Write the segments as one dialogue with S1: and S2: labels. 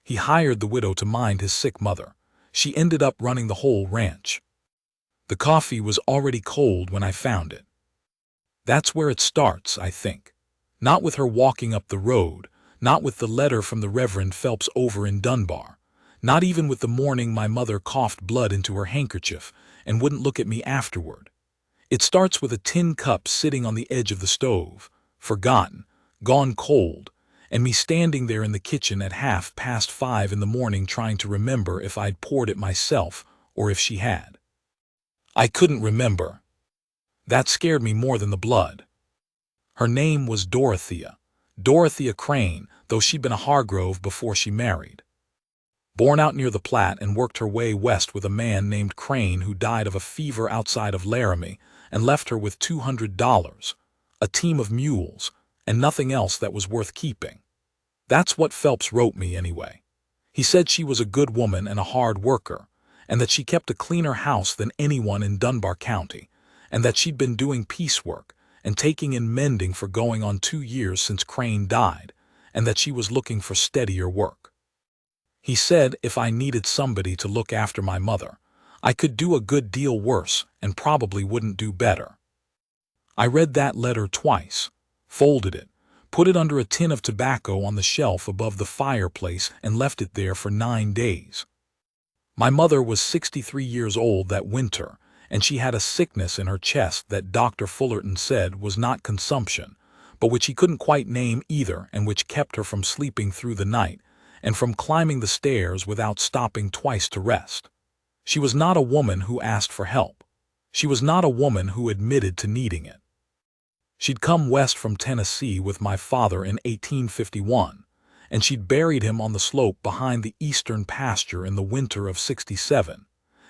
S1: He hired the widow to mind his sick mother. She ended up running the whole ranch. The coffee was already cold when I found it. That's where it starts, I think. Not with her walking up the road, not with the letter from the Reverend Phelps over in Dunbar, not even with the morning my mother coughed blood into her handkerchief and wouldn't look at me afterward. It starts with a tin cup sitting on the edge of the stove, forgotten, gone cold, and me standing there in the kitchen at 5:30 in the morning trying to remember if I'd poured it myself or if she had. I couldn't remember. That scared me more than the blood. Her name was Dorothea Crane, though she'd been a Hargrove before she married. Born out near the Platte and worked her way west with a man named Crane who died of a fever outside of Laramie and left her with $200, a team of mules, and nothing else that was worth keeping. That's what Phelps wrote me anyway. He said she was a good woman and a hard worker, and that she kept a cleaner house than anyone in Dunbar County, and that she'd been doing piecework and taking in mending for going on 2 years since Crane died, and that she was looking for steadier work. He said if I needed somebody to look after my mother, I could do a good deal worse and probably wouldn't do better. I read that letter twice, folded it, put it under a tin of tobacco on the shelf above the fireplace and left it there for 9 days. My mother was 63 years old that winter, and she had a sickness in her chest that Dr. Fullerton said was not consumption, but which he couldn't quite name either, and which kept her from sleeping through the night and from climbing the stairs without stopping twice to rest. She was not a woman who asked for help. She was not a woman who admitted to needing it. She'd come west from Tennessee with my father in 1851, and she'd buried him on the slope behind the eastern pasture in the winter of '67,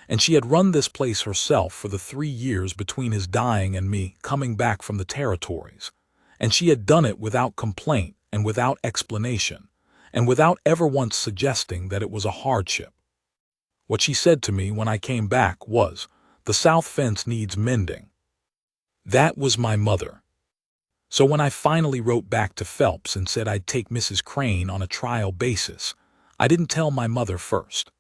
S1: and she had run this place herself for the 3 years between his dying and me coming back from the territories, and she had done it without complaint and without explanation, and without ever once suggesting that it was a hardship. What she said to me when I came back was, "The south fence needs mending." That was my mother. So when I finally wrote back to Phelps and said I'd take Mrs. Crane on a trial basis, I didn't tell my mother first.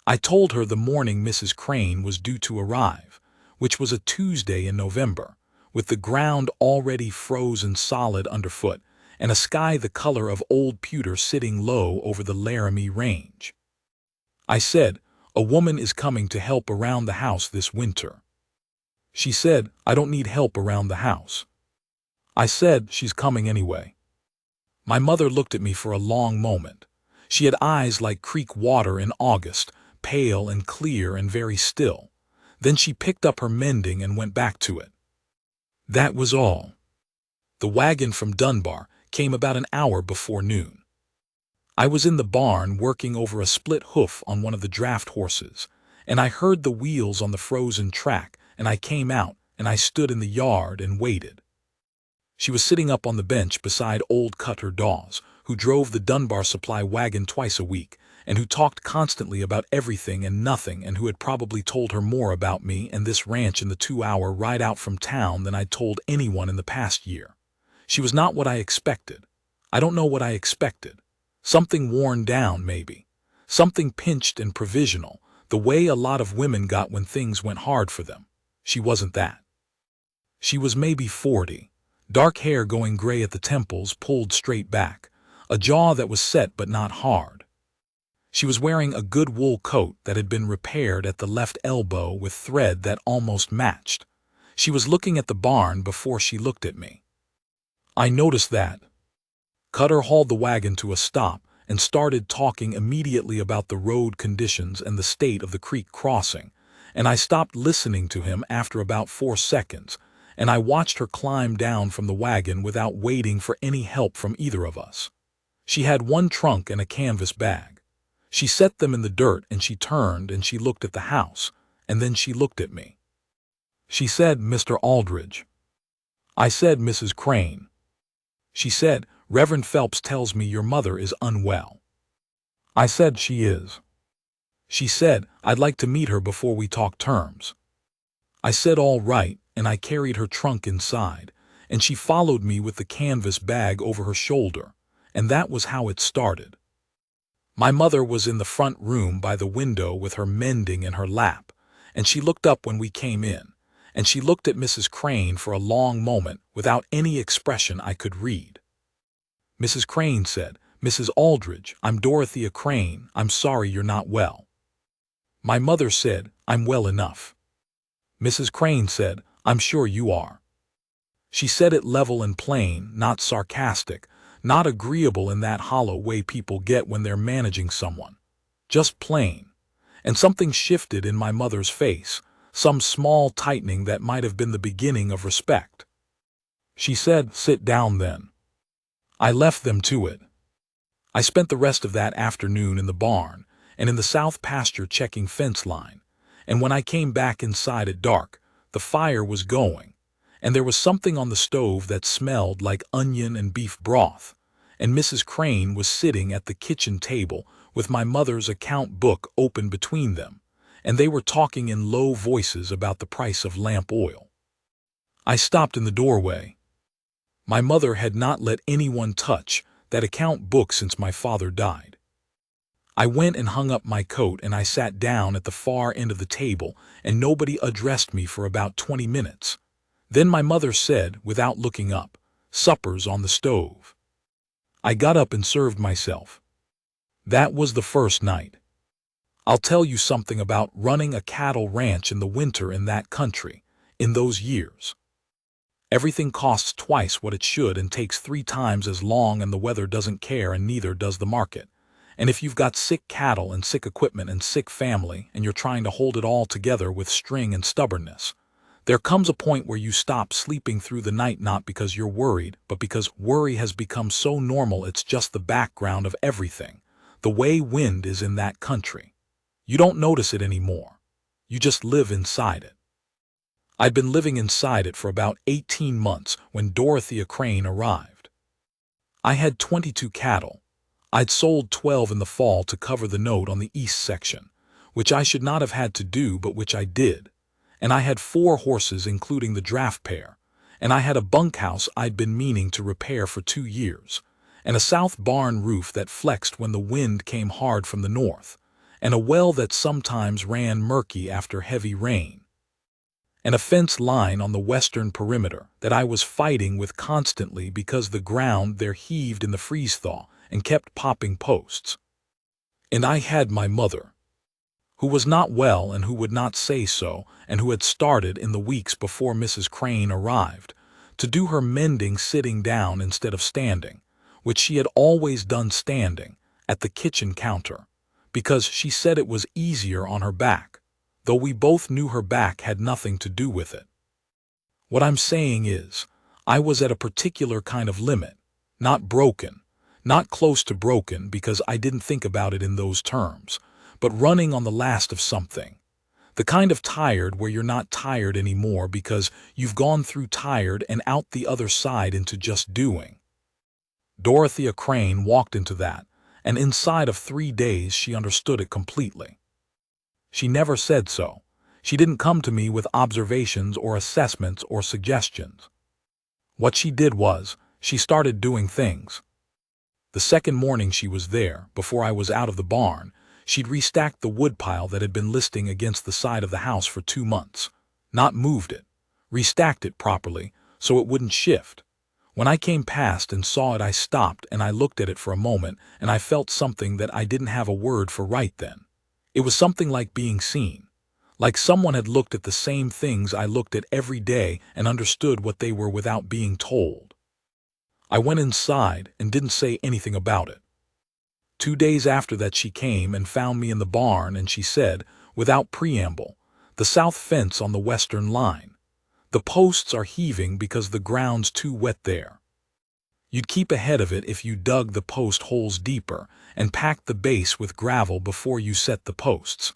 S1: I told her the morning Mrs. Crane was due to arrive, which was a Tuesday in November, with the ground already frozen solid underfoot and a sky the color of old pewter sitting low over the Laramie Range. I said, "A woman is coming to help around the house this winter." She said, "I don't need help around the house." I said, "She's coming anyway." My mother looked at me for a long moment. She had eyes like creek water in August, pale and clear and very still. Then she picked up her mending and went back to it. That was all. The wagon from Dunbar came about an hour before noon. I was in the barn working over a split hoof on one of the draft horses, and I heard the wheels on the frozen track, and I came out and I stood in the yard and waited. She was sitting up on the bench beside old Cutter Dawes, who drove the Dunbar supply wagon twice a week, and who talked constantly about everything and nothing, and who had probably told her more about me and this ranch in the 2-hour ride out from town than I'd told anyone in the past year. She was not what I expected. I don't know what I expected. Something worn down, maybe. Something pinched and provisional, the way a lot of women got when things went hard for them. She wasn't that. She was maybe 40. Dark hair going gray at the temples pulled straight back, a jaw that was set but not hard. She was wearing a good wool coat that had been repaired at the left elbow with thread that almost matched. She was looking at the barn before she looked at me. I noticed that. Cutter hauled the wagon to a stop and started talking immediately about the road conditions and the state of the creek crossing, and I stopped listening to him after about 4 seconds, and I watched her climb down from the wagon without waiting for any help from either of us. She had one trunk and a canvas bag. She set them in the dirt and she turned and she looked at the house, and then she looked at me. She said, "Mr. Aldridge." I said, "Mrs. Crane." She said, "Reverend Phelps tells me your mother is unwell." I said, "She is." She said, "I'd like to meet her before we talk terms." I said, "All right," and I carried her trunk inside, and she followed me with the canvas bag over her shoulder, and that was how it started. My mother was in the front room by the window with her mending in her lap, and she looked up when we came in, and she looked at Mrs. Crane for a long moment without any expression I could read. Mrs. Crane said, "Mrs. Aldridge, I'm Dorothea Crane. I'm sorry you're not well." My mother said, "I'm well enough." Mrs. Crane said, "I'm sure you are." She said it level and plain, not sarcastic, not agreeable in that hollow way people get when they're managing someone. Just plain. And something shifted in my mother's face, some small tightening that might have been the beginning of respect. She said, "Sit down then." I left them to it. I spent the rest of that afternoon in the barn and in the south pasture checking fence line, and when I came back inside at dark, the fire was going, and there was something on the stove that smelled like onion and beef broth, and Mrs. Crane was sitting at the kitchen table with my mother's account book open between them, and they were talking in low voices about the price of lamp oil. I stopped in the doorway. My mother had not let anyone touch that account book since my father died. I went and hung up my coat and I sat down at the far end of the table and nobody addressed me for about 20 minutes. Then my mother said, without looking up, "Supper's on the stove." I got up and served myself. That was the first night. I'll tell you something about running a cattle ranch in the winter in that country, in those years. Everything costs twice what it should and takes 3 times as long, and the weather doesn't care and neither does the market. And if you've got sick cattle and sick equipment and sick family and you're trying to hold it all together with string and stubbornness, there comes a point where you stop sleeping through the night, not because you're worried, but because worry has become so normal it's just the background of everything, the way wind is in that country. You don't notice it anymore. You just live inside it. I'd been living inside it for about 18 months when Dorothea Crane arrived. I had 22 cattle. I'd sold 12 in the fall to cover the note on the east section, which I should not have had to do but which I did. And I had 4 horses including the draft pair, and I had a bunkhouse I'd been meaning to repair for 2 years, and a south barn roof that flexed when the wind came hard from the north, and a well that sometimes ran murky after heavy rain, and a fence line on the western perimeter that I was fighting with constantly because the ground there heaved in the freeze-thaw and kept popping posts. And I had my mother, who was not well and who would not say so, and who had started in the weeks before Mrs. Crane arrived to do her mending sitting down instead of standing, which she had always done standing, at the kitchen counter, because she said it was easier on her back, though we both knew her back had nothing to do with it. What I'm saying is, I was at a particular kind of limit, not broken, not close to broken because I didn't think about it in those terms, but running on the last of something. The kind of tired where you're not tired anymore because you've gone through tired and out the other side into just doing. Dorothea Crane walked into that, and inside of 3 days she understood it completely. She never said so. She didn't come to me with observations or assessments or suggestions. What she did was, she started doing things. The second morning she was there, before I was out of the barn, she'd restacked the woodpile that had been listing against the side of the house for 2 months. Not moved it, restacked it properly, so it wouldn't shift. When I came past and saw it I stopped and I looked at it for a moment and I felt something that I didn't have a word for right then. It was something like being seen. Like someone had looked at the same things I looked at every day and understood what they were without being told. I went inside and didn't say anything about it. 2 days after that she came and found me in the barn and she said, without preamble, "The south fence on the western line. The posts are heaving because the ground's too wet there. You'd keep ahead of it if you dug the post holes deeper and packed the base with gravel before you set the posts.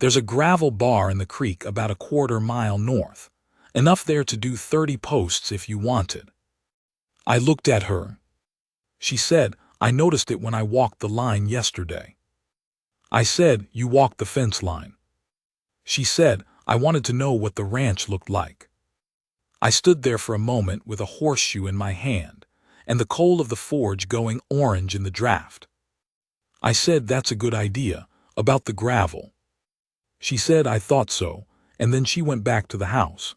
S1: There's a gravel bar in the creek about a 1/4 mile north, enough there to do 30 posts if you wanted." I looked at her. She said, "I noticed it when I walked the line yesterday." I said, "You walked the fence line?" She said, "I wanted to know what the ranch looked like." I stood there for a moment with a horseshoe in my hand, and the coal of the forge going orange in the draft. I said, that's a good idea, about the gravel. She said, I thought so, and then she went back to the house.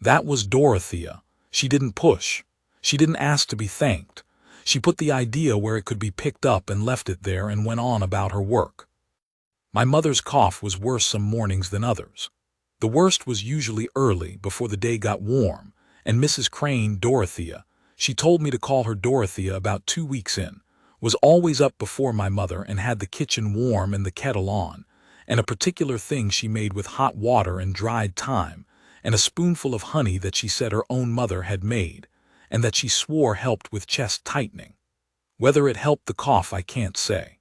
S1: That was Dorothea. She didn't push. She didn't ask to be thanked. She put the idea where it could be picked up and left it there and went on about her work. My mother's cough was worse some mornings than others. The worst was usually early, before the day got warm, and Mrs. Crane, Dorothea, she told me to call her Dorothea about 2 weeks in, was always up before my mother and had the kitchen warm and the kettle on, and a particular thing she made with hot water and dried thyme, and a spoonful of honey that she said her own mother had made, and that she swore helped with chest tightening. Whether it helped the cough I can't say.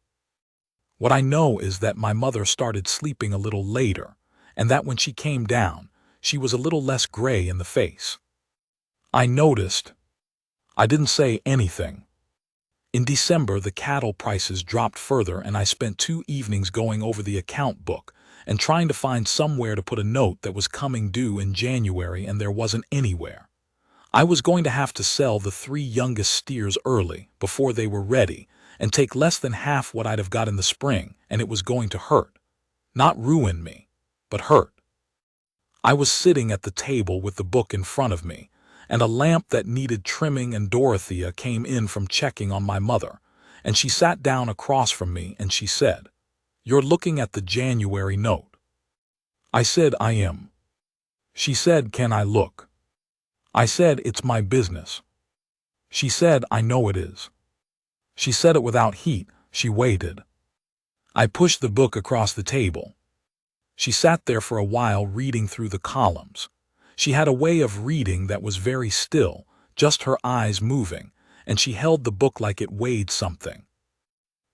S1: What I know is that my mother started sleeping a little later, and that when she came down, she was a little less gray in the face. I noticed. I didn't say anything. In December, the cattle prices dropped further, and I spent 2 evenings going over the account book and trying to find somewhere to put a note that was coming due in January, and there wasn't anywhere. I was going to have to sell the 3 youngest steers early, before they were ready, and take less than half what I'd have got in the spring, and it was going to hurt. Not ruin me, but hurt. I was sitting at the table with the book in front of me, and a lamp that needed trimming, and Dorothea came in from checking on my mother, and she sat down across from me and she said, "You're looking at the January note." I said, "I am." She said, "Can I look?" I said, "It's my business." She said, "I know it is." She said it without heat. She waited. I pushed the book across the table. She sat there for a while reading through the columns. She had a way of reading that was very still, just her eyes moving, and she held the book like it weighed something.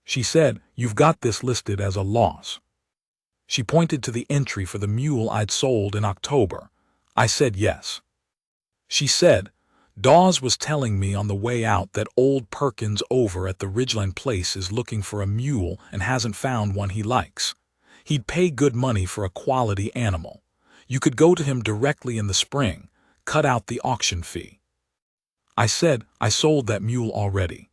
S1: She said, "You've got this listed as a loss." She pointed to the entry for the mule I'd sold in October. I said yes. She said, "Dawes was telling me on the way out that old Perkins over at the Ridgeline place is looking for a mule and hasn't found one he likes. He'd pay good money for a quality animal. You could go to him directly in the spring, cut out the auction fee." I said, "I sold that mule already."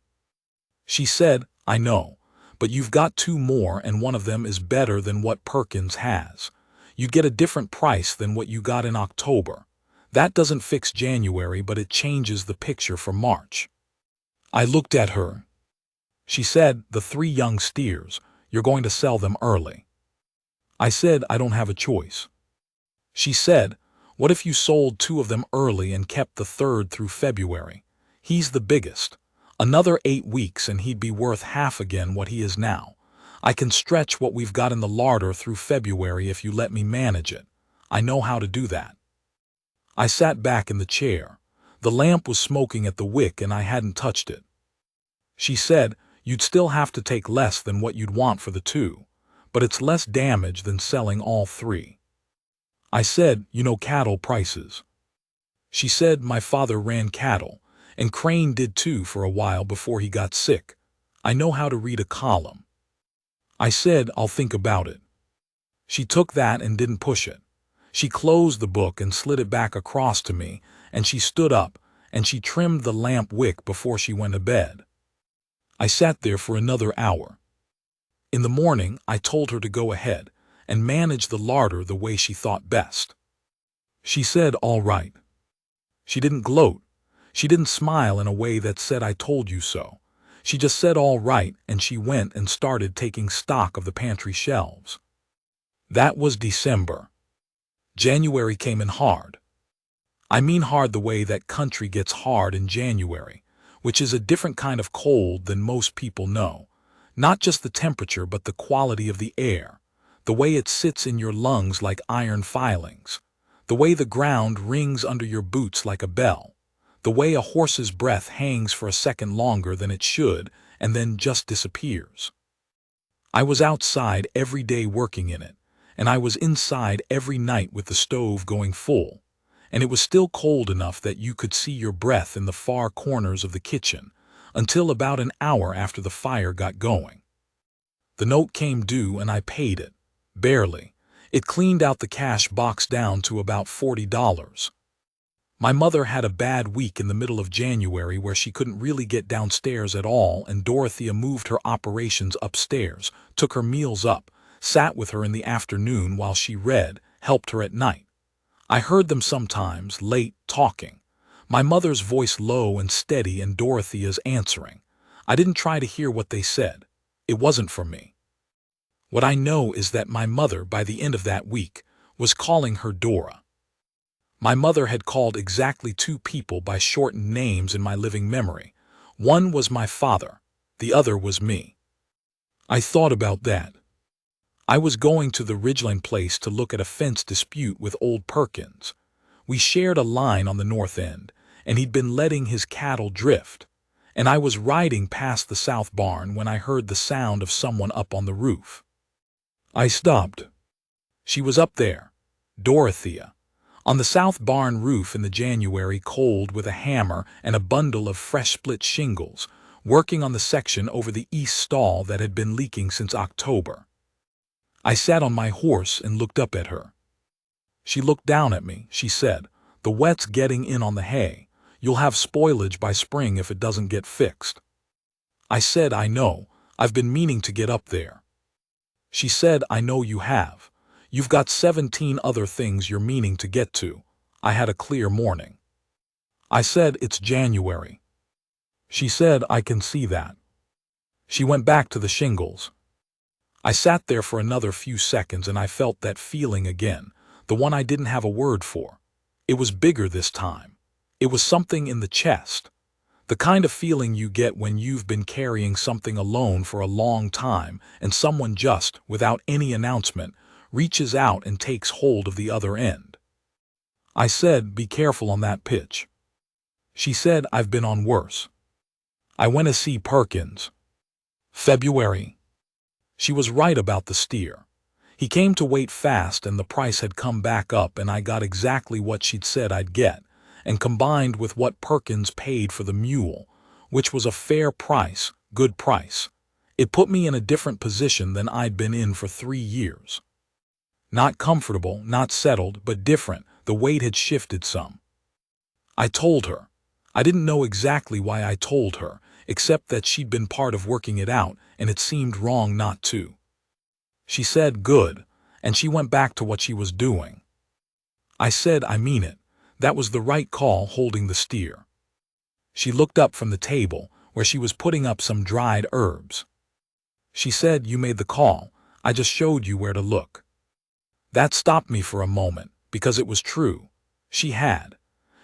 S1: She said, "I know, but you've got 2 more, and one of them is better than what Perkins has. You'd get a different price than what you got in October. That doesn't fix January, but it changes the picture for March." I looked at her. She said, "The 3 young steers, you're going to sell them early." I said, "I don't have a choice." She said, "What if you sold 2 of them early and kept the 3rd through February? He's the biggest. Another 8 weeks and he'd be worth half again what he is now. I can stretch what we've got in the larder through February if you let me manage it. I know how to do that." I sat back in the chair. The lamp was smoking at the wick and I hadn't touched it. She said, "You'd still have to take less than what you'd want for the 2, but it's less damage than selling all 3. I said, "You know cattle prices." She said, "My father ran cattle, and Crane did too for a while before he got sick. I know how to read a column." I said, "I'll think about it." She took that and didn't push it. She closed the book and slid it back across to me, and she stood up, and she trimmed the lamp wick before she went to bed. I sat there for another hour. In the morning, I told her to go ahead and manage the larder the way she thought best. She said, "All right." She didn't gloat. She didn't smile in a way that said, "I told you so." She just said, "All right," and she went and started taking stock of the pantry shelves. That was December. January came in hard. I mean hard the way that country gets hard in January, which is a different kind of cold than most people know. Not just the temperature, but the quality of the air, the way it sits in your lungs like iron filings, the way the ground rings under your boots like a bell, the way a horse's breath hangs for a second longer than it should and then just disappears. I was outside every day working in it, and I was inside every night with the stove going full, and it was still cold enough that you could see your breath in the far corners of the kitchen until about an hour after the fire got going. The note came due and I paid it. Barely. It cleaned out the cash box down to about $40. My mother had a bad week in the middle of January where she couldn't really get downstairs at all, and Dorothea moved her operations upstairs, took her meals up, sat with her in the afternoon while she read, helped her at night. I heard them sometimes, late, talking. My mother's voice low and steady and Dorothea's answering. I didn't try to hear what they said. It wasn't for me. What I know is that my mother, by the end of that week, was calling her Dora. My mother had called exactly 2 people by shortened names in my living memory. One was my father, the other was me. I thought about that. I was going to the Ridgeline place to look at a fence dispute with old Perkins. We shared a line on the north end, and he'd been letting his cattle drift. And I was riding past the south barn when I heard the sound of someone up on the roof. I stopped. She was up there, Dorothea, on the south barn roof in the January cold with a hammer and a bundle of fresh split shingles, working on the section over the east stall that had been leaking since October. I sat on my horse and looked up at her. She looked down at me. She said, "The wet's getting in on the hay. You'll have spoilage by spring if it doesn't get fixed." I said, "I know. I've been meaning to get up there." She said, "I know you have. You've got 17 other things you're meaning to get to." I had a clear morning. I said, "It's January." She said, "I can see that." She went back to the shingles. I sat there for another few seconds and I felt that feeling again, the one I didn't have a word for. It was bigger this time. It was something in the chest. The kind of feeling you get when you've been carrying something alone for a long time and someone just, without any announcement, reaches out and takes hold of the other end. I said, "Be careful on that pitch." She said, "I've been on worse." I went to see Perkins. February. She was right about the steer. He came to weight fast and the price had come back up and I got exactly what she'd said I'd get, and combined with what Perkins paid for the mule, which was a fair price, good price, it put me in a different position than I'd been in for 3 years. Not comfortable, not settled, but different. The weight had shifted some. I told her. I didn't know exactly why I told her, except that she'd been part of working it out, and it seemed wrong not to. She said, "Good," and she went back to what she was doing. I said, "I mean it. That was the right call holding the steer." She looked up from the table, where she was putting up some dried herbs. She said, "You made the call. I just showed you where to look." That stopped me for a moment, because it was true. She had.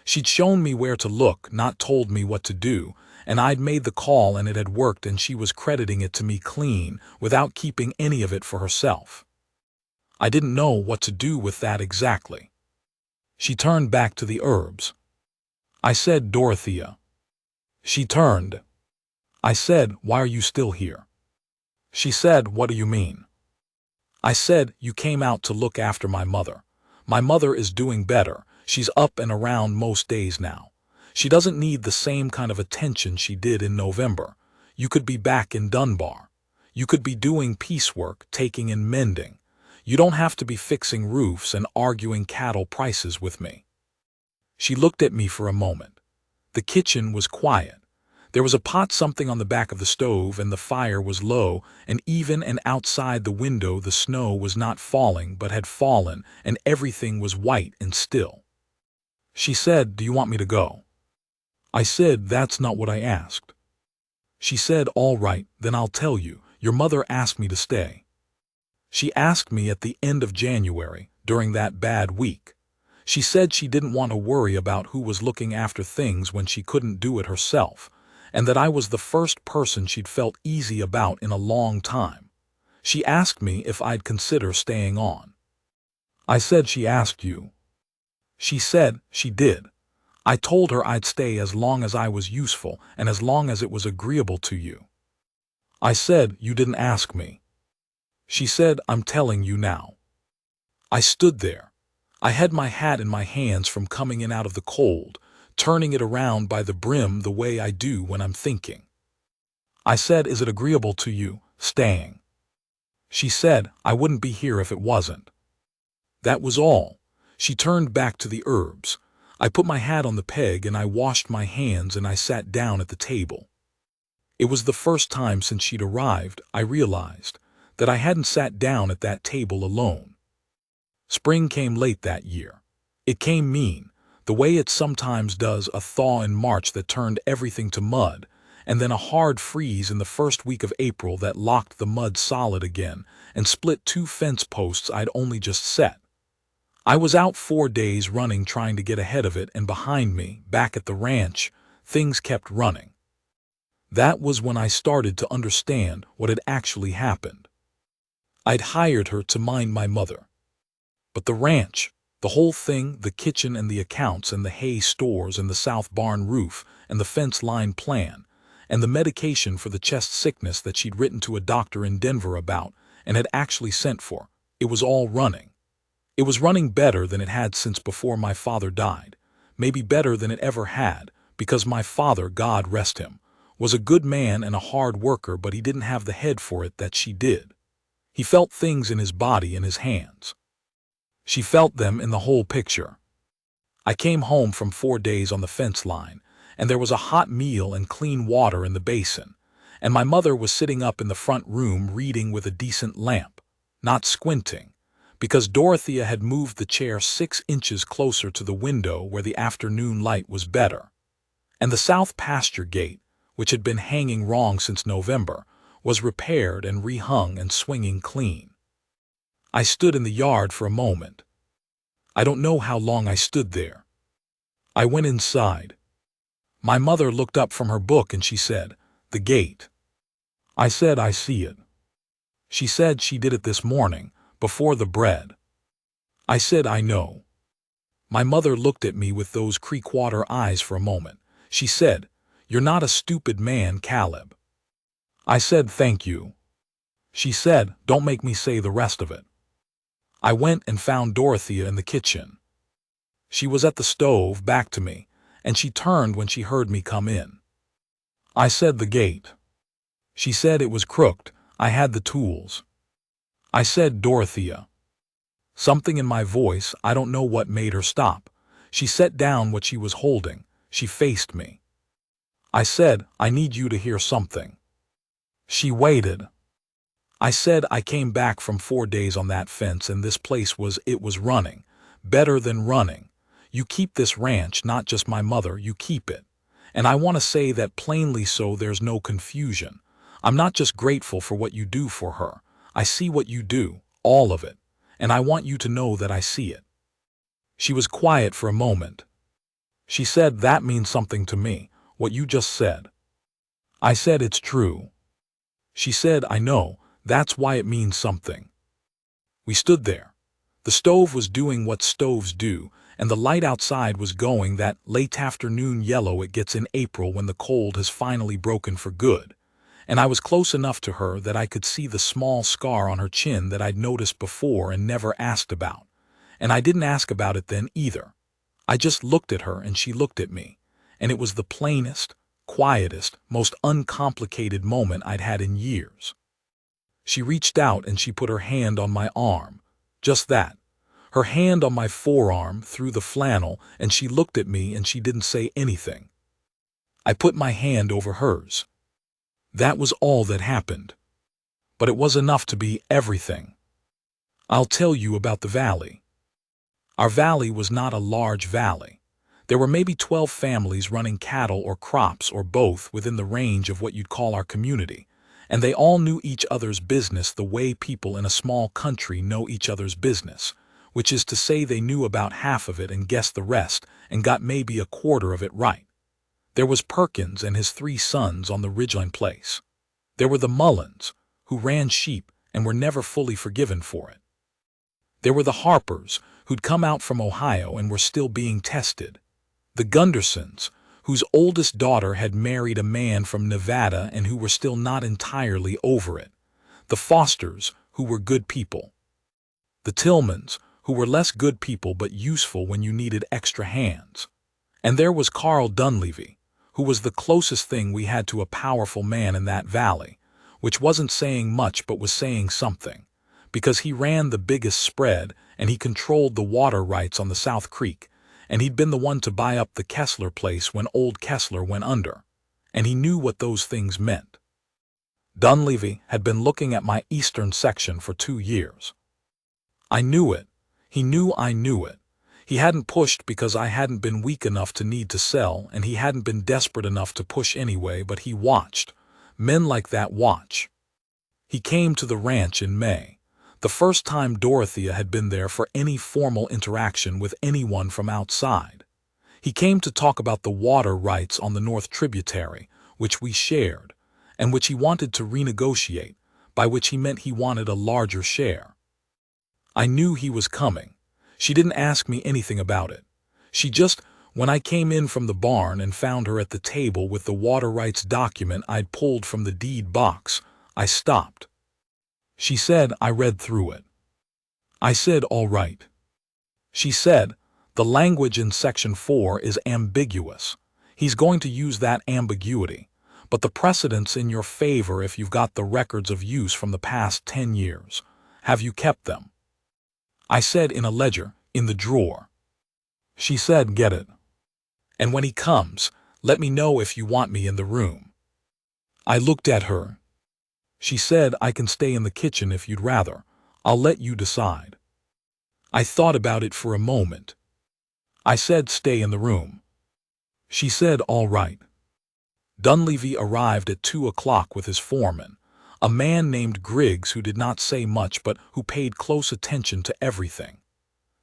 S1: She'd shown me where to look, not told me what to do, and I'd made the call and it had worked, and she was crediting it to me clean, without keeping any of it for herself. I didn't know what to do with that exactly. She turned back to the herbs. I said, "Dorothea." She turned. I said, "Why are you still here?" She said, "What do you mean?" I said, "You came out to look after my mother. My mother is doing better. She's up and around most days now. She doesn't need the same kind of attention she did in November. You could be back in Dunbar. You could be doing piecework, taking and mending. You don't have to be fixing roofs and arguing cattle prices with me." She looked at me for a moment. The kitchen was quiet. There was a pot something on the back of the stove and the fire was low, and even and outside the window the snow was not falling but had fallen, and everything was white and still. She said, "Do you want me to go?" I said, "That's not what I asked." She said, "All right, then I'll tell you. Your mother asked me to stay." She asked me at the end of January, during that bad week. She said she didn't want to worry about who was looking after things when she couldn't do it herself, and that I was the first person she'd felt easy about in a long time. She asked me if I'd consider staying on. I said, "She asked you." She said she did. I told her I'd stay as long as I was useful and as long as it was agreeable to you. I said, "You didn't ask me." She said, "I'm telling you now." I stood there. I had my hat in my hands from coming in out of the cold, turning it around by the brim the way I do when I'm thinking. I said, "Is it agreeable to you, staying?" She said, "I wouldn't be here if it wasn't." That was all. She turned back to the herbs. I put my hat on the peg and I washed my hands and I sat down at the table. It was the first time since she'd arrived I realized that I hadn't sat down at that table alone. Spring came late that year. It came mean, the way it sometimes does, a thaw in March that turned everything to mud, and then a hard freeze in the first week of April that locked the mud solid again and split two fence posts I'd only just set. I was out 4 days running trying to get ahead of it, and behind me, back at the ranch, things kept running. That was when I started to understand what had actually happened. I'd hired her to mind my mother. But the ranch, the whole thing, the kitchen and the accounts and the hay stores and the south barn roof and the fence line plan and the medication for the chest sickness that she'd written to a doctor in Denver about and had actually sent for, it was all running. It was running better than it had since before my father died, maybe better than it ever had, because my father, God rest him, was a good man and a hard worker, but he didn't have the head for it that she did. He felt things in his body and his hands. She felt them in the whole picture. I came home from 4 days on the fence line, and there was a hot meal and clean water in the basin, and my mother was sitting up in the front room reading with a decent lamp, not squinting, because Dorothea had moved the chair 6 inches closer to the window where the afternoon light was better. And the south pasture gate, which had been hanging wrong since November, was repaired and rehung and swinging clean. I stood in the yard for a moment. I don't know how long I stood there. I went inside. My mother looked up from her book and she said, "The gate." I said, "I see it." She said she did it this morning, before the bread. I said, "I know." My mother looked at me with those creekwater eyes for a moment. She said, "You're not a stupid man, Caleb." I said, "Thank you." She said, "Don't make me say the rest of it." I went and found Dorothea in the kitchen. She was at the stove, back to me, and she turned when she heard me come in. I said, "The gate." She said it was crooked. I had the tools. I said, "Dorothea." Something in my voice, I don't know what, made her stop. She set down what she was holding. She faced me. I said, "I need you to hear something." She waited. I said, "I came back from 4 days on that fence and this place was running. Better than running. You keep this ranch, not just my mother, you keep it. And I want to say that plainly so there's no confusion. I'm not just grateful for what you do for her. I see what you do, all of it. And I want you to know that I see it." She was quiet for a moment. She said, "That means something to me, what you just said." I said, "It's true." She said, "I know. That's why it means something." We stood there. The stove was doing what stoves do, and the light outside was going that late afternoon yellow it gets in April when the cold has finally broken for good. And I was close enough to her that I could see the small scar on her chin that I'd noticed before and never asked about. And I didn't ask about it then either. I just looked at her and she looked at me, and it was the plainest, quietest, most uncomplicated moment I'd had in years. She reached out and she put her hand on my arm. Just that. Her hand on my forearm through the flannel, and she looked at me and she didn't say anything. I put my hand over hers. That was all that happened. But it was enough to be everything. I'll tell you about the valley. Our valley was not a large valley. There were maybe 12 families running cattle or crops or both within the range of what you'd call our community. And they all knew each other's business the way people in a small country know each other's business, which is to say they knew about half of it and guessed the rest and got maybe a quarter of it right. There was Perkins and his 3 sons on the ridgeline place. There were the Mullins, who ran sheep and were never fully forgiven for it. There were the Harpers, who'd come out from Ohio and were still being tested. The Gundersons, whose oldest daughter had married a man from Nevada and who were still not entirely over it. The Fosters, who were good people. The Tillmans, who were less good people but useful when you needed extra hands. And there was Carl Dunleavy, who was the closest thing we had to a powerful man in that valley, which wasn't saying much but was saying something, because he ran the biggest spread and he controlled the water rights on the South Creek, and he'd been the one to buy up the Kessler place when old Kessler went under, and he knew what those things meant. Dunleavy had been looking at my eastern section for 2 years. I knew it. He knew I knew it. He hadn't pushed because I hadn't been weak enough to need to sell, and he hadn't been desperate enough to push anyway, but he watched. Men like that watch. He came to the ranch in May, the first time Dorothea had been there for any formal interaction with anyone from outside. He came to talk about the water rights on the North Tributary, which we shared, and which he wanted to renegotiate, by which he meant he wanted a larger share. I knew he was coming. She didn't ask me anything about it. She just, when I came in from the barn and found her at the table with the water rights document I'd pulled from the deed box, I stopped. She said I read through it. I said, all right. She said, the language in Section 4 is ambiguous. He's going to use that ambiguity, but the precedent's in your favor if you've got the records of use from the past 10 years. Have you kept them? I said, in a ledger, in the drawer. She said, get it. And when he comes, let me know if you want me in the room. I looked at her. She said, I can stay in the kitchen if you'd rather. I'll let you decide. I thought about it for a moment. I said, stay in the room. She said, all right. Dunleavy arrived at 2 o'clock with his foreman, a man named Griggs who did not say much but who paid close attention to everything.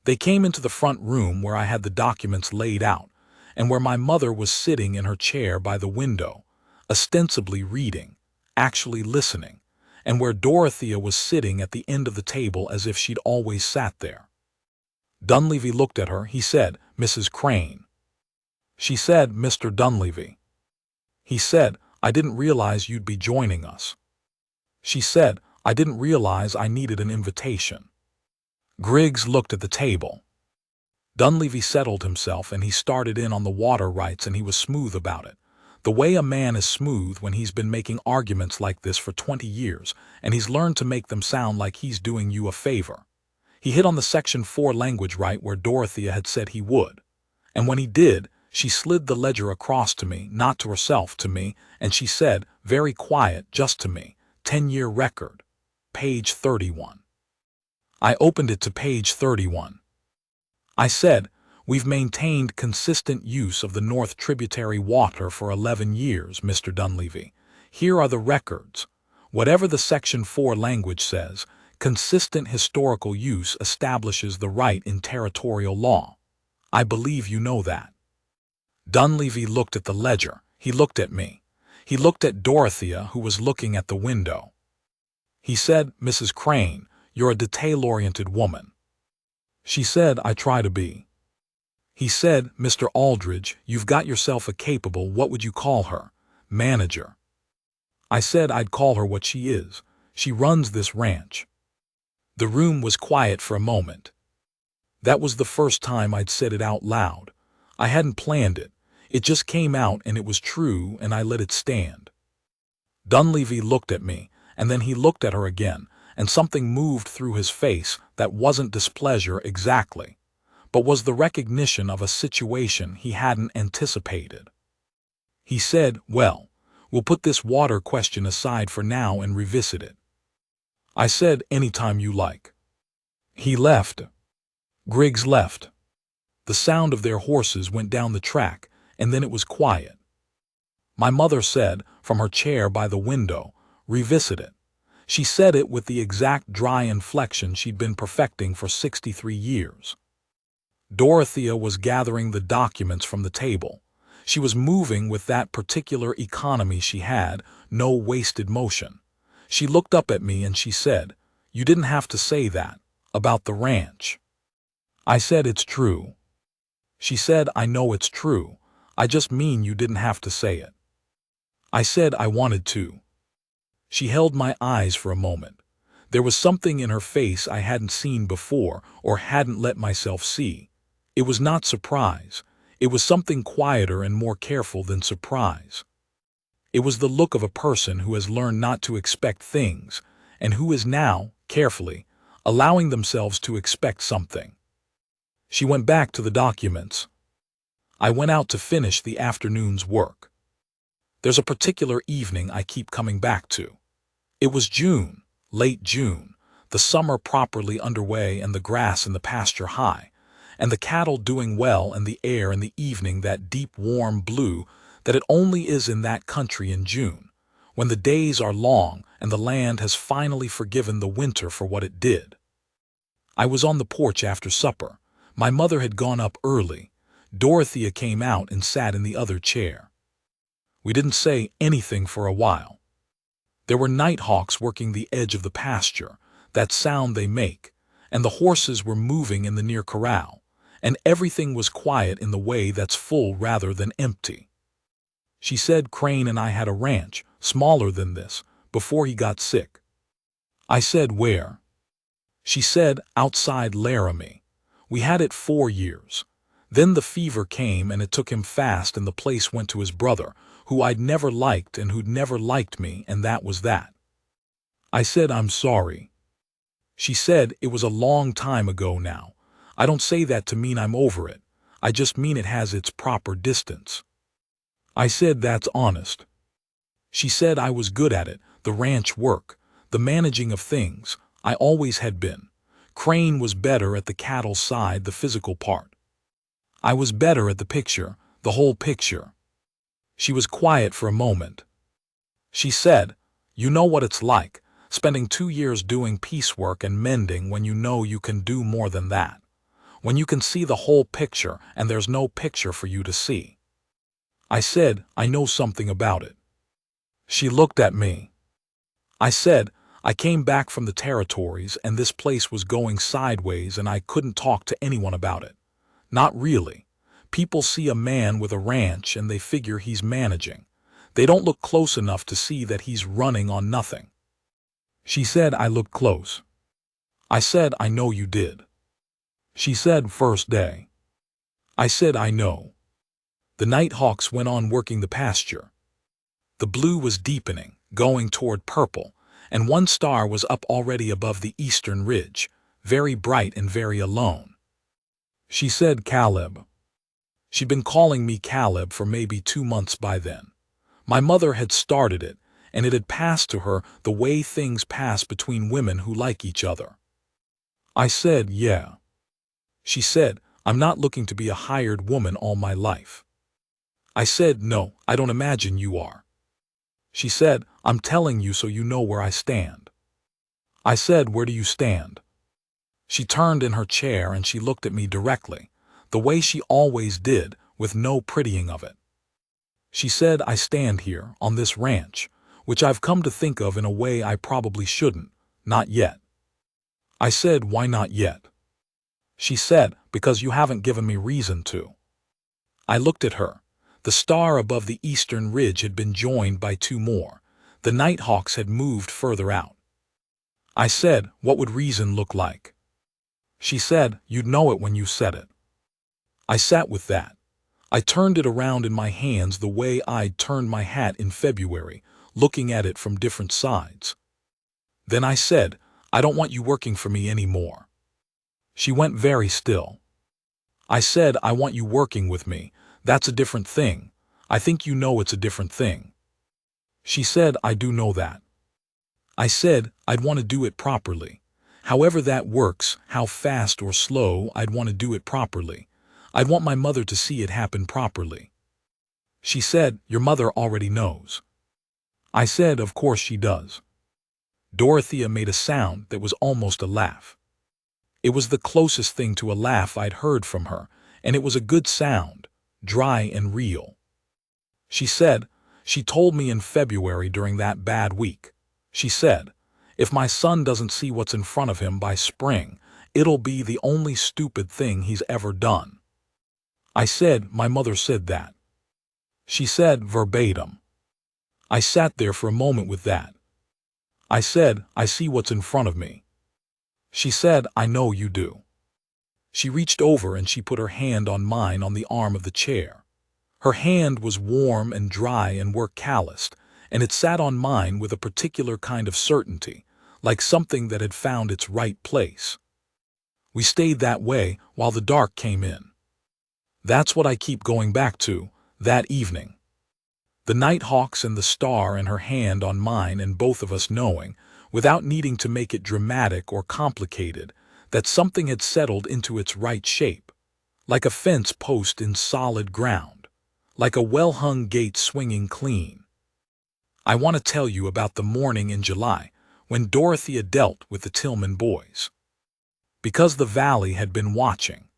S1: They came into the front room where I had the documents laid out, and where my mother was sitting in her chair by the window, ostensibly reading, actually listening, and where Dorothea was sitting at the end of the table as if she'd always sat there. Dunleavy looked at her. He said, Mrs. Crane. She said, Mr. Dunleavy. He said, I didn't realize you'd be joining us. She said, I didn't realize I needed an invitation. Griggs looked at the table. Dunleavy settled himself and he started in on the water rights, and he was smooth about it. The way a man is smooth when he's been making arguments like this for 20 years, and he's learned to make them sound like he's doing you a favor. He hit on the Section 4 language right where Dorothea had said he would. And when he did, she slid the ledger across to me, not to herself, to me, and she said, very quiet, just to me, 10-year record, page 31. I opened it to page 31. I said, we've maintained consistent use of the North Tributary water for 11 years, Mr. Dunleavy. Here are the records. Whatever the Section 4 language says, consistent historical use establishes the right in territorial law. I believe you know that. Dunleavy looked at the ledger. He looked at me. He looked at Dorothea, who was looking at the window. He said, Mrs. Crane, you're a detail-oriented woman. She said, I try to be. He said, Mr. Aldridge, you've got yourself a capable, what would you call her, manager. I said I'd call her what she is. She runs this ranch. The room was quiet for a moment. That was the first time I'd said it out loud. I hadn't planned it. It just came out and it was true, and I let it stand. Dunleavy looked at me, and then he looked at her again, and something moved through his face that wasn't displeasure exactly, but was the recognition of a situation he hadn't anticipated. He said, well, we'll put this water question aside for now and revisit it. I said, anytime you like. He left. Griggs left. The sound of their horses went down the track, and then it was quiet. My mother said, from her chair by the window, revisit it. She said it with the exact dry inflection she'd been perfecting for 63 years. Dorothea was gathering the documents from the table. She was moving with that particular economy she had, no wasted motion. She looked up at me and she said, you didn't have to say that, about the ranch. I said, it's true. She said, I know it's true. I just mean you didn't have to say it. I said I wanted to. She held my eyes for a moment. There was something in her face I hadn't seen before or hadn't let myself see. It was not surprise. It was something quieter and more careful than surprise. It was the look of a person who has learned not to expect things and who is now, carefully, allowing themselves to expect something. She went back to the documents. I went out to finish the afternoon's work. There's a particular evening I keep coming back to. It was June, late June, the summer properly underway and the grass in the pasture high, and the cattle doing well and the air in the evening that deep warm blue that it only is in that country in June, when the days are long and the land has finally forgiven the winter for what it did. I was on the porch after supper. My mother had gone up early. Dorothea came out and sat in the other chair. We didn't say anything for a while. There were nighthawks working the edge of the pasture, that sound they make, and the horses were moving in the near corral, and everything was quiet in the way that's full rather than empty. She said Crane and I had a ranch, smaller than this, before he got sick. I said, where? She said, outside Laramie. We had it 4 years. Then the fever came and it took him fast and the place went to his brother, who I'd never liked and who'd never liked me, and that was that. I said, I'm sorry. She said, it was a long time ago now. I don't say that to mean I'm over it. I just mean it has its proper distance. I said, that's honest. She said I was good at it, the ranch work, the managing of things. I always had been. Crane was better at the cattle side, the physical part. I was better at the picture, the whole picture. She was quiet for a moment. She said, you know what it's like, spending 2 years doing piecework and mending when you know you can do more than that. When you can see the whole picture and there's no picture for you to see. I said, I know something about it. She looked at me. I said, I came back from the territories and this place was going sideways and I couldn't talk to anyone about it. Not really. People see a man with a ranch and they figure he's managing. They don't look close enough to see that he's running on nothing. She said I looked close. I said, I know you did. She said, first day. I said, I know. The nighthawks went on working the pasture. The blue was deepening, going toward purple, and one star was up already above the eastern ridge, very bright and very alone. She said, Caleb. She'd been calling me Caleb for maybe 2 months by then. My mother had started it, and it had passed to her the way things pass between women who like each other. I said, yeah. She said, I'm not looking to be a hired woman all my life. I said, no, I don't imagine you are. She said, I'm telling you so you know where I stand. I said, where do you stand? She turned in her chair and she looked at me directly, the way she always did, with no prettying of it. She said, I stand here, on this ranch, which I've come to think of in a way I probably shouldn't, not yet. I said, why not yet? She said, because you haven't given me reason to. I looked at her. The star above the eastern ridge had been joined by 2 more. The nighthawks had moved further out. I said, what would reason look like? She said, you'd know it when you said it. I sat with that. I turned it around in my hands the way I'd turned my hat in February, looking at it from different sides. Then I said, I don't want you working for me anymore. She went very still. I said, I want you working with me. That's a different thing. I think you know it's a different thing. She said, I do know that. I said, I'd want to do it properly. However that works, how fast or slow, I'd want to do it properly. I'd want my mother to see it happen properly. She said, your mother already knows. I said, of course she does. Dorothea made a sound that was almost a laugh. It was the closest thing to a laugh I'd heard from her, and it was a good sound, dry and real. She said, she told me in February during that bad week. She said, if my son doesn't see what's in front of him by spring, it'll be the only stupid thing he's ever done. I said, my mother said that. She said, verbatim. I sat there for a moment with that. I said, I see what's in front of me. She said, I know you do. She reached over and she put her hand on mine on the arm of the chair. Her hand was warm and dry and work calloused, and it sat on mine with a particular kind of certainty, like something that had found its right place. We stayed that way while the dark came in. That's what I keep going back to, that evening. The nighthawks and the star in her hand on mine, and both of us knowing, without needing to make it dramatic or complicated, that something had settled into its right shape, like a fence post in solid ground, like a well-hung gate swinging clean. I want to tell you about the morning in July when Dorothea dealt with the Tillman boys. Because the valley had been watching.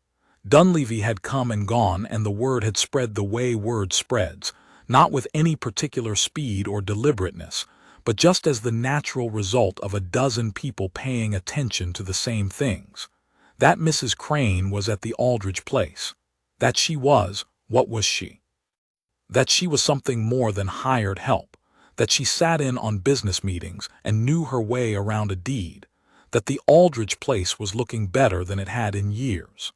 S1: Dunleavy had come and gone, and the word had spread the way word spreads, not with any particular speed or deliberateness, but just as the natural result of a dozen people paying attention to the same things. That Mrs. Crane was at the Aldrich place. That she was, what was she? That she was something more than hired help. That she sat in on business meetings and knew her way around a deed. That the Aldrich place was looking better than it had in years.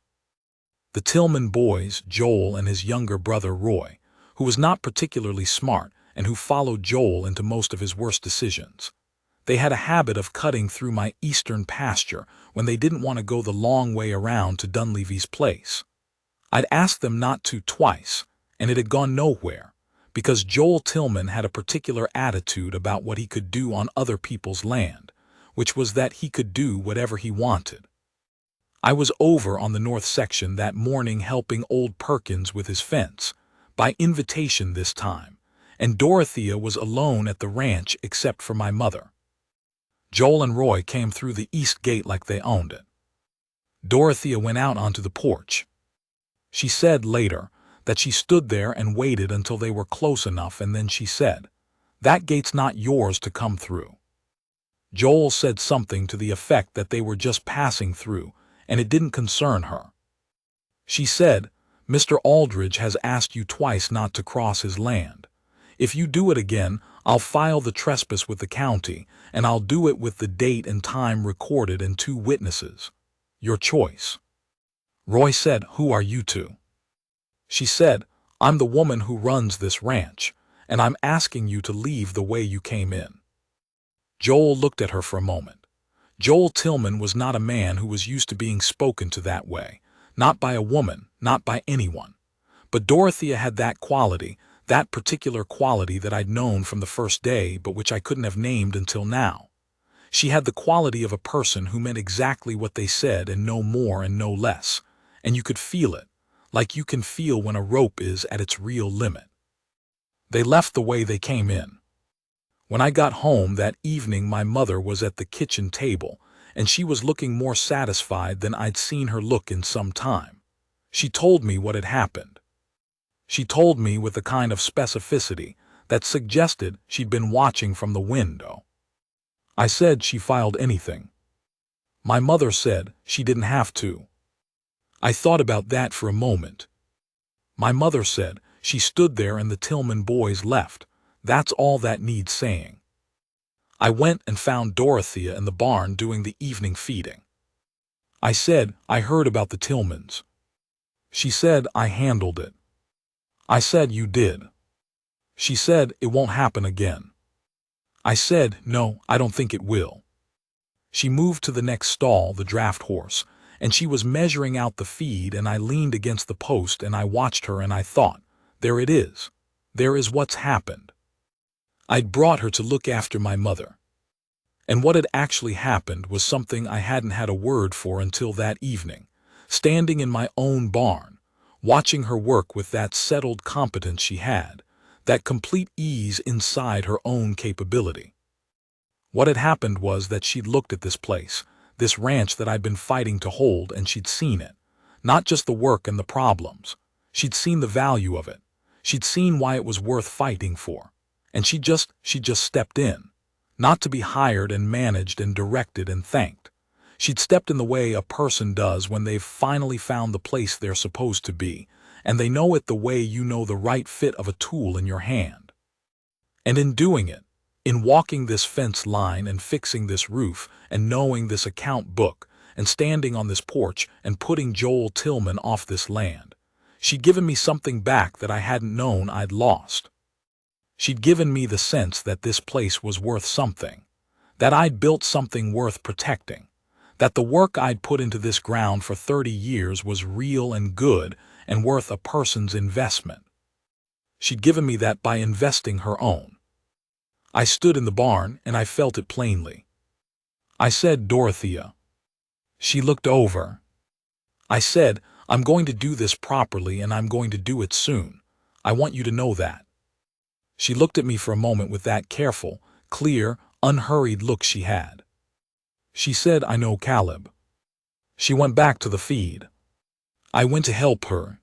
S1: The Tillman boys, Joel and his younger brother Roy, who was not particularly smart and who followed Joel into most of his worst decisions. They had a habit of cutting through my eastern pasture when they didn't want to go the long way around to Dunleavy's place. I'd asked them not to twice, and it had gone nowhere, because Joel Tillman had a particular attitude about what he could do on other people's land, which was that he could do whatever he wanted. I was over on the north section that morning helping old Perkins with his fence, by invitation this time, and Dorothea was alone at the ranch except for my mother. Joel and Roy came through the east gate like they owned it. Dorothea went out onto the porch. She said later that she stood there and waited until they were close enough, and then she said, "That gate's not yours to come through." Joel said something to the effect that they were just passing through, and it didn't concern her. She said, "Mr. Aldrich has asked you twice not to cross his land. If you do it again, I'll file the trespass with the county, and I'll do it with the date and time recorded and 2 witnesses. Your choice." Roy said, "Who are you two?" She said, "I'm the woman who runs this ranch, and I'm asking you to leave the way you came in." Joel looked at her for a moment. Joel Tillman was not a man who was used to being spoken to that way, not by a woman, not by anyone. But Dorothea had that quality, that particular quality that I'd known from the first day but which I couldn't have named until now. She had the quality of a person who meant exactly what they said and no more and no less, and you could feel it, like you can feel when a rope is at its real limit. They left the way they came in. When I got home that evening, my mother was at the kitchen table, and she was looking more satisfied than I'd seen her look in some time. She told me what had happened. She told me with a kind of specificity that suggested she'd been watching from the window. I said she filed anything. My mother said she didn't have to. I thought about that for a moment. My mother said she stood there and the Tillman boys left. That's all that needs saying. I went and found Dorothea in the barn doing the evening feeding. I said, "I heard about the Tillmans." She said, "I handled it." I said, "You did." She said, "It won't happen again." I said, "No, I don't think it will." She moved to the next stall, the draft horse, and she was measuring out the feed, and I leaned against the post and I watched her and I thought, there it is. There is what's happened. I'd brought her to look after my mother. And what had actually happened was something I hadn't had a word for until that evening, standing in my own barn, watching her work with that settled competence she had, that complete ease inside her own capability. What had happened was that she'd looked at this place, this ranch that I'd been fighting to hold, and she'd seen it. Not just the work and the problems. She'd seen the value of it. She'd seen why it was worth fighting for. And she just stepped in. Not to be hired and managed and directed and thanked. She'd stepped in the way a person does when they've finally found the place they're supposed to be, and they know it the way you know the right fit of a tool in your hand. And in doing it, in walking this fence line and fixing this roof and knowing this account book and standing on this porch and putting Joel Tillman off this land, she'd given me something back that I hadn't known I'd lost. She'd given me the sense that this place was worth something, that I'd built something worth protecting, that the work I'd put into this ground for 30 years was real and good, and worth a person's investment. She'd given me that by investing her own. I stood in the barn and I felt it plainly. I said, "Dorothea." She looked over. I said, "I'm going to do this properly and I'm going to do it soon. I want you to know that." She looked at me for a moment with that careful, clear, unhurried look she had. She said, "I know, Caleb." She went back to the feed. I went to help her.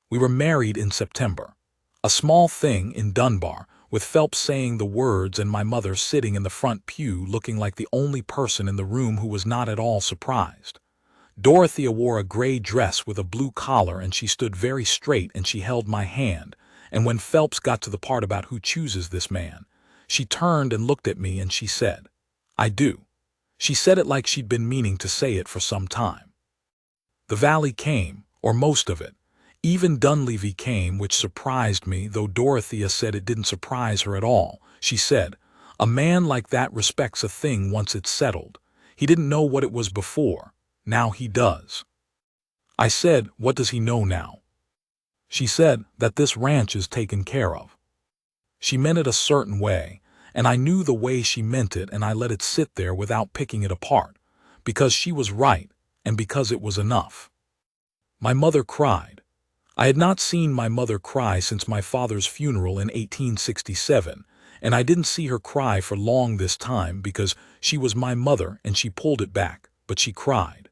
S1: We were married in September. A small thing in Dunbar, with Phelps saying the words and my mother sitting in the front pew looking like the only person in the room who was not at all surprised. Dorothea wore a gray dress with a blue collar and she stood very straight and she held my hand, and when Phelps got to the part about who chooses this man, she turned and looked at me and she said, "I do." She said it like she'd been meaning to say it for some time. The valley came, or most of it. Even Dunleavy came, which surprised me, though Dorothea said it didn't surprise her at all. She said, "A man like that respects a thing once it's settled. He didn't know what it was before. Now he does." I said, "What does he know now?" She said that this ranch is taken care of. She meant it a certain way, and I knew the way she meant it, and I let it sit there without picking it apart, because she was right and because it was enough. My mother cried. I had not seen my mother cry since my father's funeral in 1867, and I didn't see her cry for long this time because she was my mother and she pulled it back, but she cried.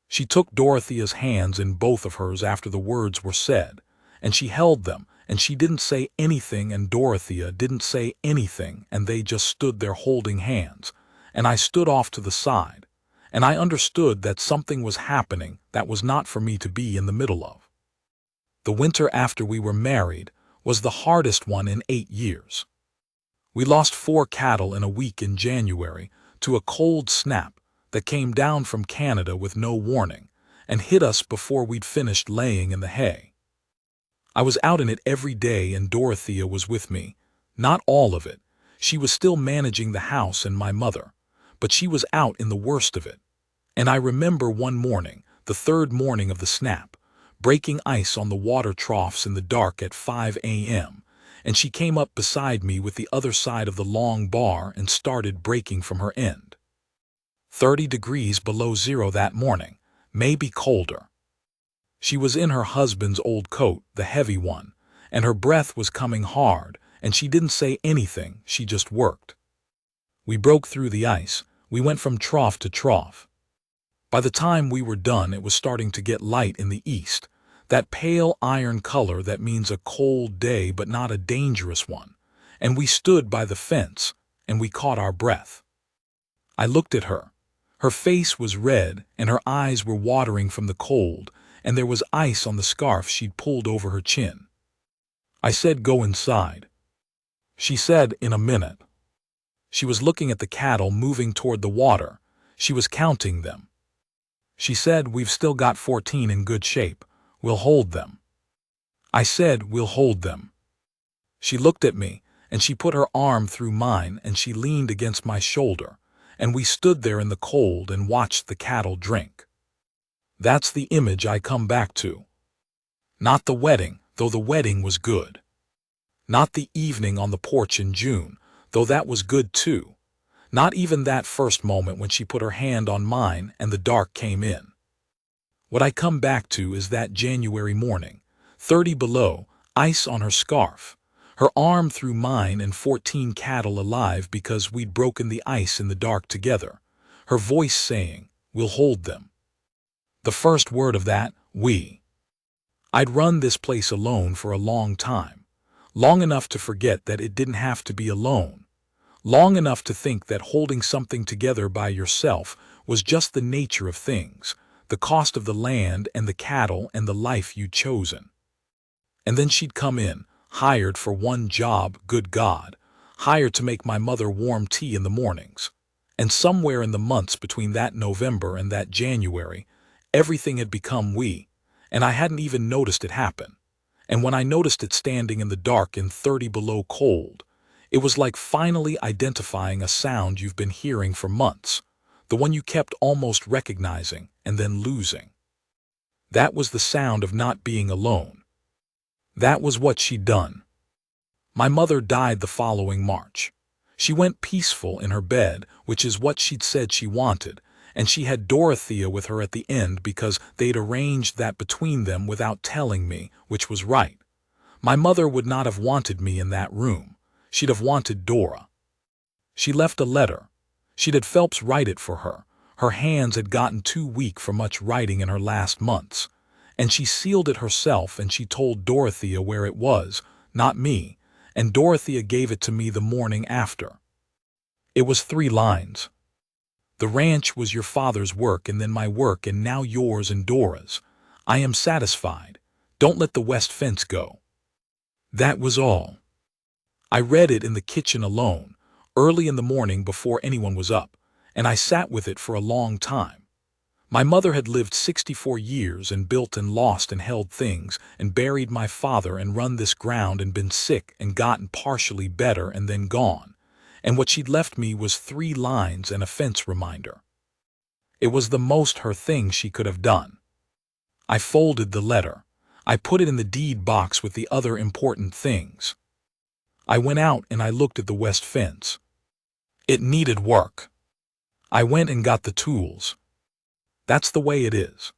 S1: She took Dorothea's hands in both of hers after the words were said, and she held them, and she didn't say anything and Dorothea didn't say anything, and they just stood there holding hands, and I stood off to the side, and I understood that something was happening that was not for me to be in the middle of. The winter after we were married was the hardest one in 8 years. We lost 4 cattle in a week in January to a cold snap that came down from Canada with no warning and hit us before we'd finished laying in the hay. I was out in it every day and Dorothea was with me. Not all of it. She was still managing the house and my mother, but she was out in the worst of it. And I remember one morning, the 3rd morning of the snap, breaking ice on the water troughs in the dark at 5 a.m., and she came up beside me with the other side of the long bar and started breaking from her end. 30 degrees below zero that morning, maybe colder. She was in her husband's old coat, the heavy one, and her breath was coming hard, and she didn't say anything, she just worked. We broke through the ice, we went from trough to trough. By the time we were done, it was starting to get light in the east, that pale iron color that means a cold day but not a dangerous one, and we stood by the fence, and we caught our breath. I looked at her. Her face was red, and her eyes were watering from the cold, and there was ice on the scarf she'd pulled over her chin. I said, "Go inside." She said, "In a minute." She was looking at the cattle moving toward the water. She was counting them. She said, "We've still got 14 in good shape. We'll hold them." I said, "We'll hold them." She looked at me, and she put her arm through mine, and she leaned against my shoulder, and we stood there in the cold and watched the cattle drink. That's the image I come back to. Not the wedding, though the wedding was good. Not the evening on the porch in June, though that was good too. Not even that first moment when she put her hand on mine and the dark came in. What I come back to is that January morning, 30 below, ice on her scarf, her arm through mine and 14 cattle alive because we'd broken the ice in the dark together, her voice saying, "We'll hold them." The first word of that, "we." I'd run this place alone for a long time, long enough to forget that it didn't have to be alone, long enough to think that holding something together by yourself was just the nature of things, the cost of the land and the cattle and the life you'd chosen. And then she'd come in, hired for one job, good God, hired to make my mother warm tea in the mornings. And somewhere in the months between that November and that January, everything had become we, and I hadn't even noticed it happen. And when I noticed it standing in the dark in 30 below cold, it was like finally identifying a sound you've been hearing for months, the one you kept almost recognizing and then losing. That was the sound of not being alone. That was what she'd done. My mother died the following March. She went peaceful in her bed, which is what she'd said she wanted, and she had Dorothea with her at the end because they'd arranged that between them without telling me, which was right. My mother would not have wanted me in that room. She'd have wanted Dora. She left a letter. She'd had Phelps write it for her. Her hands had gotten too weak for much writing in her last months. And she sealed it herself, and she told Dorothea where it was, not me, and Dorothea gave it to me the morning after. It was 3 lines. The ranch was your father's work and then my work and now yours and Dora's. I am satisfied. Don't let the west fence go. That was all. I read it in the kitchen alone, early in the morning before anyone was up, and I sat with it for a long time. My mother had lived 64 years and built and lost and held things and buried my father and run this ground and been sick and gotten partially better and then gone. And what she'd left me was 3 lines and a fence reminder. It was the most her thing she could have done. I folded the letter. I put it in the deed box with the other important things. I went out and I looked at the west fence. It needed work. I went and got the tools. That's the way it is.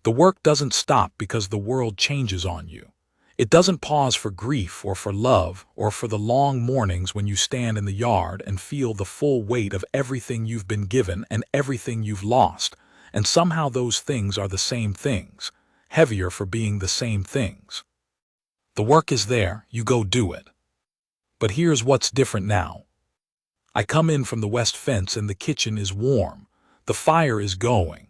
S1: The work doesn't stop because the world changes on you. It doesn't pause for grief or for love or for the long mornings when you stand in the yard and feel the full weight of everything you've been given and everything you've lost, and somehow those things are the same things, heavier for being the same things. The work is there, you go do it. But here's what's different now. I come in from the west fence and the kitchen is warm. The fire is going.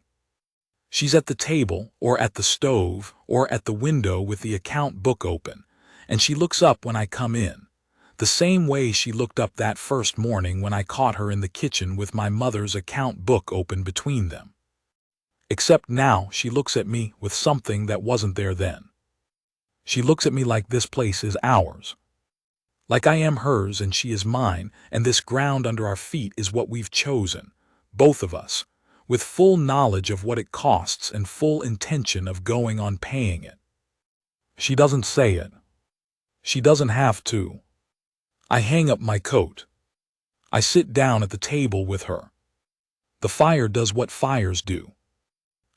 S1: She's at the table, or at the stove, or at the window with the account book open, and she looks up when I come in, the same way she looked up that first morning when I caught her in the kitchen with my mother's account book open between them. Except now she looks at me with something that wasn't there then. She looks at me like this place is ours. Like I am hers and she is mine, and this ground under our feet is what we've chosen, both of us, with full knowledge of what it costs and full intention of going on paying it. She doesn't say it. She doesn't have to. I hang up my coat. I sit down at the table with her. The fire does what fires do.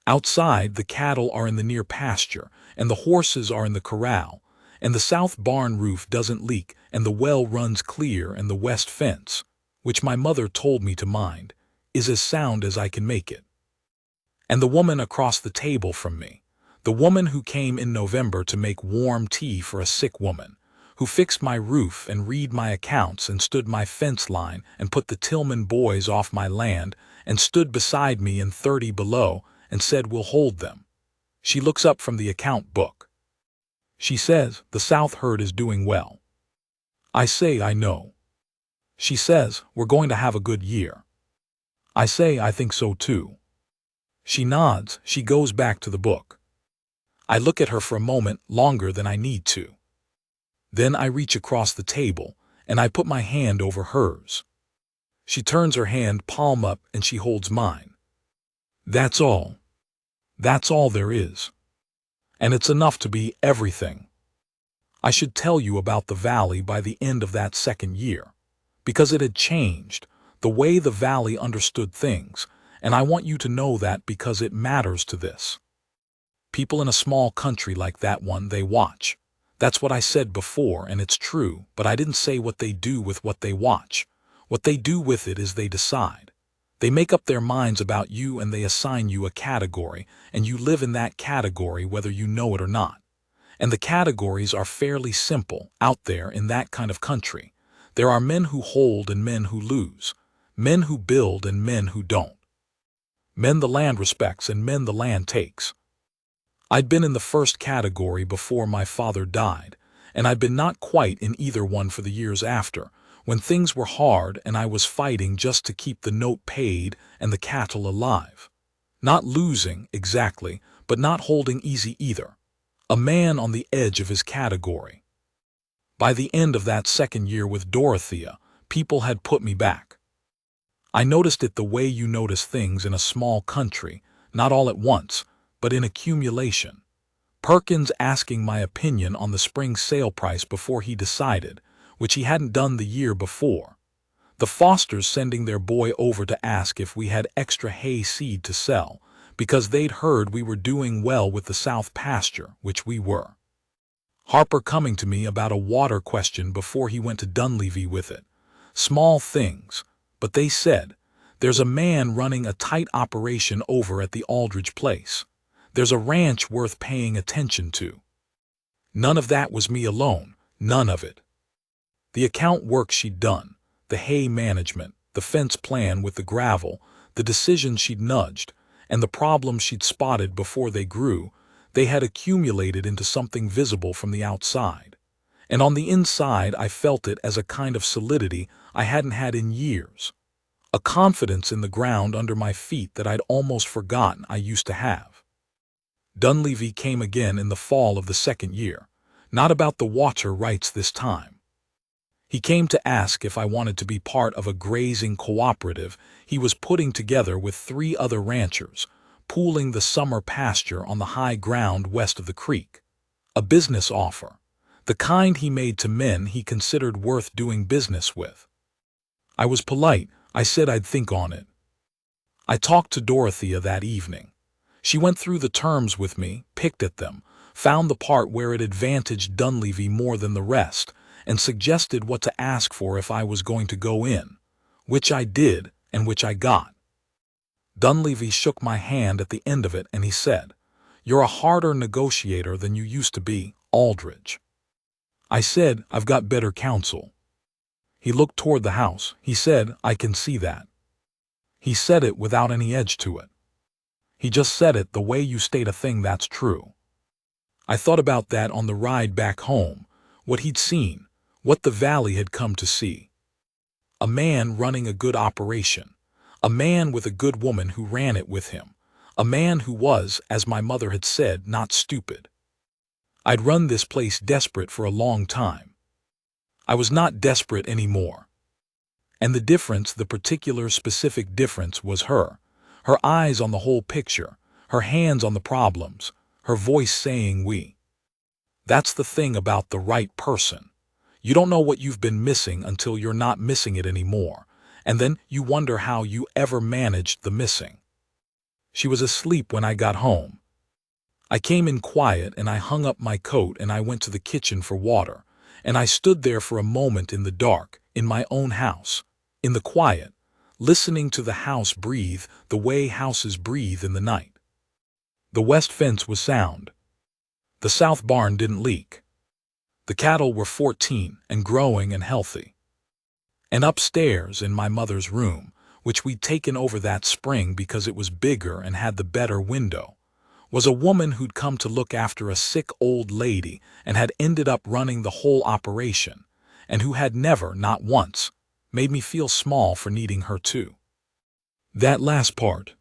S1: Outside, the cattle are in the near pasture, and the horses are in the corral, and the south barn roof doesn't leak, and the well runs clear, and the west fence, which my mother told me to mind, is as sound as I can make it. And the woman across the table from me, the woman who came in November to make warm tea for a sick woman, who fixed my roof and read my accounts and stood my fence line and put the Tillman boys off my land and stood beside me in 30 below and said we'll hold them. She looks up from the account book. She says the South herd is doing well. I say I know. She says we're going to have a good year. I say I think so too. She nods, she goes back to the book. I look at her for a moment longer than I need to. Then I reach across the table, and I put my hand over hers. She turns her hand palm up and she holds mine. That's all. That's all there is. And it's enough to be everything. I should tell you about the valley by the end of that second year, because it had changed, the way the valley understood things, and I want you to know that because it matters to this. People in a small country like that one, they watch. That's what I said before, and it's true, but I didn't say what they do with what they watch. What they do with it is they decide. They make up their minds about you and they assign you a category, and you live in that category whether you know it or not. And the categories are fairly simple out there in that kind of country. There are men who hold and men who lose. Men who build and men who don't. Men the land respects and men the land takes. I'd been in the first category before my father died, and I'd been not quite in either one for the years after, when things were hard and I was fighting just to keep the note paid and the cattle alive. Not losing, exactly, but not holding easy either. A man on the edge of his category. By the end of that second year with Dorothea, people had put me back. I noticed it the way you notice things in a small country, not all at once, but in accumulation. Perkins asking my opinion on the spring sale price before he decided, which he hadn't done the year before. The Fosters sending their boy over to ask if we had extra hay seed to sell, because they'd heard we were doing well with the south pasture, which we were. Harper coming to me about a water question before he went to Dunleavy with it. Small things, but they said, "There's a man running a tight operation over at the Aldridge place. There's a ranch worth paying attention to." None of that was me alone, none of it. The account work she'd done, the hay management, the fence plan with the gravel, the decisions she'd nudged, and the problems she'd spotted before they grew, they had accumulated into something visible from the outside. And on the inside I felt it as a kind of solidity I hadn't had in years. A confidence in the ground under my feet that I'd almost forgotten I used to have. Dunleavy came again in the fall of the second year, not about the water rights this time. He came to ask if I wanted to be part of a grazing cooperative he was putting together with 3 other ranchers, pooling the summer pasture on the high ground west of the creek. A business offer, the kind he made to men he considered worth doing business with. I was polite. I said I'd think on it. I talked to Dorothea that evening. She went through the terms with me, picked at them, found the part where it advantaged Dunleavy more than the rest, and suggested what to ask for if I was going to go in, which I did and which I got. Dunleavy shook my hand at the end of it and he said, "You're a harder negotiator than you used to be, Aldridge." I said, "I've got better counsel." He looked toward the house. He said, "I can see that." He said it without any edge to it. He just said it the way you state a thing that's true. I thought about that on the ride back home, what he'd seen, what the valley had come to see. A man running a good operation, a man with a good woman who ran it with him, a man who was, as my mother had said, not stupid. I'd run this place desperate for a long time. I was not desperate anymore. And the difference, the particular specific difference, was her eyes on the whole picture, her hands on the problems, her voice saying we. That's the thing about the right person. You don't know what you've been missing until you're not missing it anymore, and then you wonder how you ever managed the missing. She was asleep when I got home. I came in quiet and I hung up my coat and I went to the kitchen for water, and I stood there for a moment in the dark, in my own house, in the quiet, listening to the house breathe the way houses breathe in the night. The west fence was sound. The south barn didn't leak. The cattle were 14 and growing and healthy. And upstairs in my mother's room, which we'd taken over that spring because it was bigger and had the better window, was a woman who'd come to look after a sick old lady and had ended up running the whole operation, and who had never, not once, made me feel small for needing her too. That last part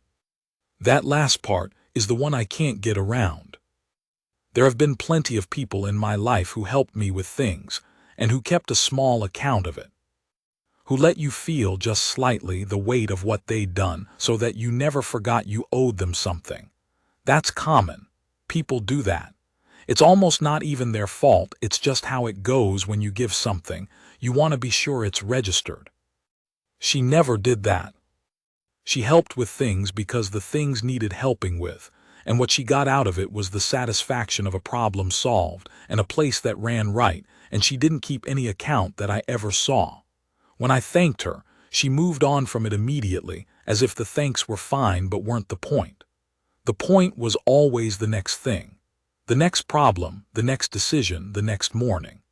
S1: is the one I can't get around. There have been plenty of people in my life who helped me with things, and who kept a small account of it. Who let you feel just slightly the weight of what they'd done so that you never forgot you owed them something. That's common. People do that. It's almost not even their fault, it's just how it goes when you give something. You want to be sure it's registered. She never did that. She helped with things because the things needed helping with, and what she got out of it was the satisfaction of a problem solved and a place that ran right, and she didn't keep any account that I ever saw. When I thanked her, she moved on from it immediately, as if the thanks were fine but weren't the point. The point was always the next thing, the next problem, the next decision, the next morning.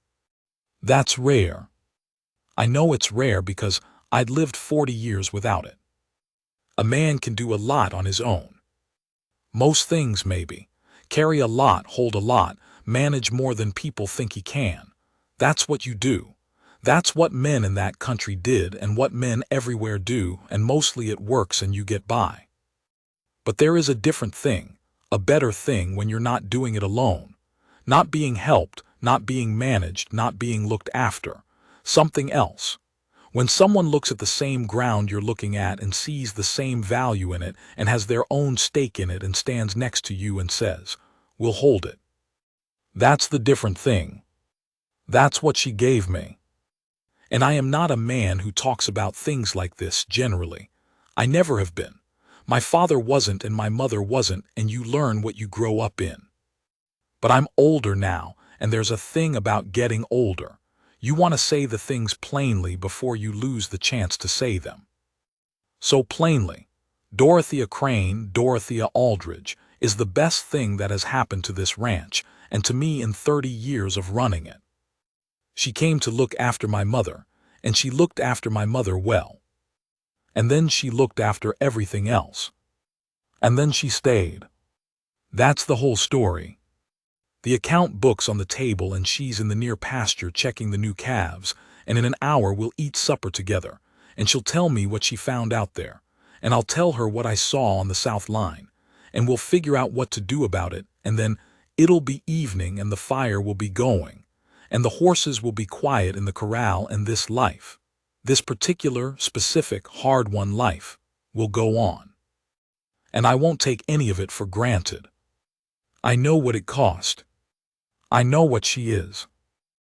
S1: That's rare. I know it's rare because I'd lived 40 years without it. A man can do a lot on his own. Most things, maybe. Carry a lot, hold a lot, manage more than people think he can. That's what you do. That's what men in that country did and what men everywhere do, and mostly it works and you get by. But there is a different thing, a better thing when you're not doing it alone. Not being helped, not being managed, not being looked after. Something else. When someone looks at the same ground you're looking at and sees the same value in it and has their own stake in it and stands next to you and says, "We'll hold it." That's the different thing. That's what she gave me. And I am not a man who talks about things like this generally. I never have been. My father wasn't and my mother wasn't, and you learn what you grow up in. But I'm older now, and there's a thing about getting older. You want to say the things plainly before you lose the chance to say them. So plainly, Dorothea Crane, Dorothea Aldridge, is the best thing that has happened to this ranch, and to me in 30 years of running it. She came to look after my mother, and she looked after my mother well. And then she looked after everything else. And then she stayed. That's the whole story. The account book's on the table and she's in the near pasture checking the new calves, and in an hour we'll eat supper together, and she'll tell me what she found out there, and I'll tell her what I saw on the south line, and we'll figure out what to do about it, and then it'll be evening and the fire will be going, and the horses will be quiet in the corral, and this life, this particular, specific, hard-won life, will go on. And I won't take any of it for granted. I know what it cost. I know what she is.